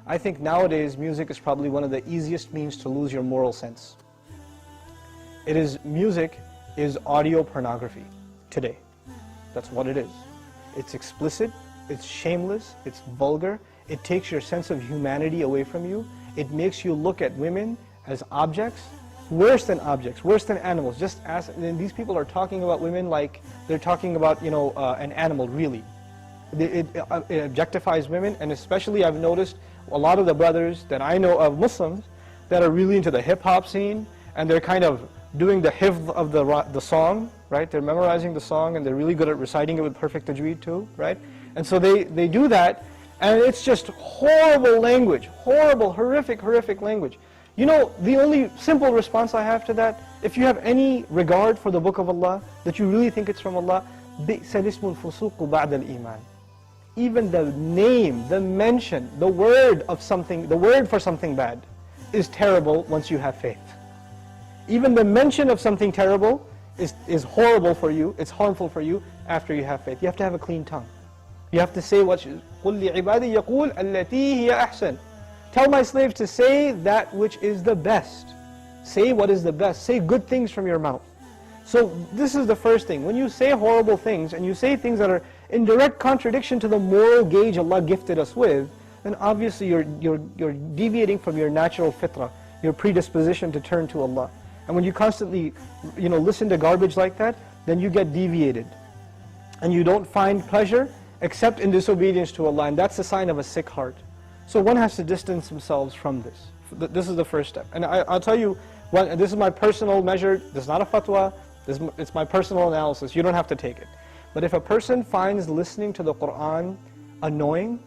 I think nowadays music is probably one of the easiest means to lose your moral sense. Music is audio pornography today. That's what it is. It's explicit, it's shameless, it's vulgar, it takes your sense of humanity away from you, it makes you look at women as objects, worse than animals. And these people are talking about women like they're talking about, an animal, really. It objectifies women, and especially I've noticed a lot of the brothers that I know of, Muslims, that are really into the hip-hop scene, and they're kind of doing the hifz of the song, right? They're memorizing the song, and they're really good at reciting it with perfect tajweed too, right? And so they do that, and it's just horrible language, horrible, horrific language. The only simple response I have to that, if you have any regard for the Book of Allah, that you really think it's from Allah, بِئْسَ الْإِسْمُ الْفُسُوقُ بَعْدَ الْإِيمَانِ. Even the name, the mention, the word for something bad is terrible once you have faith. Even the mention of something terrible is horrible for you, it's harmful for you after you have faith. You have to have a clean tongue. You have to say what قُلْ لِعِبَادِي يَقُولْ الَّتِي هِيَ أَحْسَنُ. Tell my slaves to say that which is the best. Say what is the best. Say good things from your mouth. So this is the first thing. When you say horrible things, and you say things that are in direct contradiction to the moral gauge Allah gifted us with, then obviously you're deviating from your natural fitrah, your predisposition to turn to Allah. And when you constantly listen to garbage like that, then you get deviated. And you don't find pleasure except in disobedience to Allah, and that's a sign of a sick heart. So one has to distance themselves from this. This is the first step. And I'll tell you, this is my personal measure, this is not a fatwa, it's my personal analysis, you don't have to take it. But if a person finds listening to the Qur'an annoying,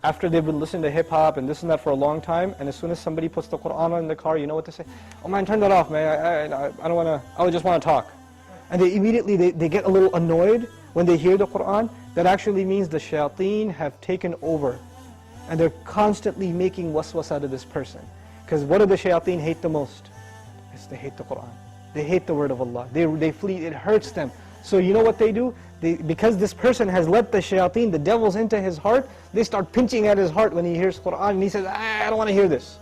after they've been listening to hip-hop and this and that for a long time, and as soon as somebody puts the Qur'an on in the car, you know what they say? Oh man, turn that off, man, I don't want to, I just want to talk. And they immediately, they get a little annoyed when they hear the Qur'an. That actually means the shayateen have taken over. And they're constantly making waswasa to this person. Because what do the shayateen hate the most? Yes, they hate the Qur'an. They hate the word of Allah. They flee, it hurts them. So you know what they do? Because this person has let the shayateen, the devils, into his heart, they start pinching at his heart when he hears Qur'an, and he says, I don't want to hear this.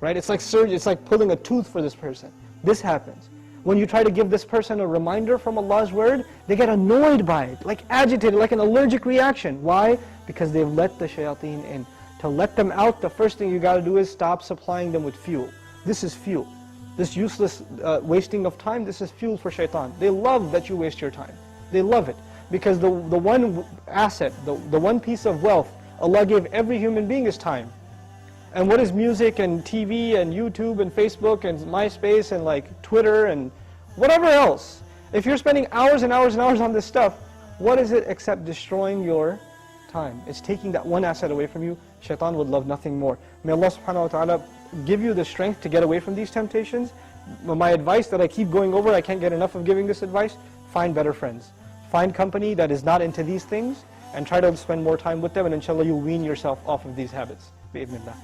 Right? It's like surgery, it's like pulling a tooth for this person. This happens. When you try to give this person a reminder from Allah's word, they get annoyed by it, like agitated, like an allergic reaction. Why? Because they've let the shayateen in. To let them out, the first thing you got to do is stop supplying them with fuel. This is fuel. This useless wasting of time, this is fuel for shaitan. They love that you waste your time. They love it. Because the one asset, the one piece of wealth Allah gave every human being is time. And what is music and TV and YouTube and Facebook and MySpace and like Twitter and whatever else? If you're spending hours and hours and hours on this stuff, what is it except destroying your time? It's taking that one asset away from you. Shaitan would love nothing more. May Allah subhanahu wa ta'ala give you the strength to get away from these temptations. My advice that I keep going over, I can't get enough of giving this advice, find better friends. Find company that is not into these things and try to spend more time with them, and inshallah you'll wean yourself off of these habits. Bi-idhnillah.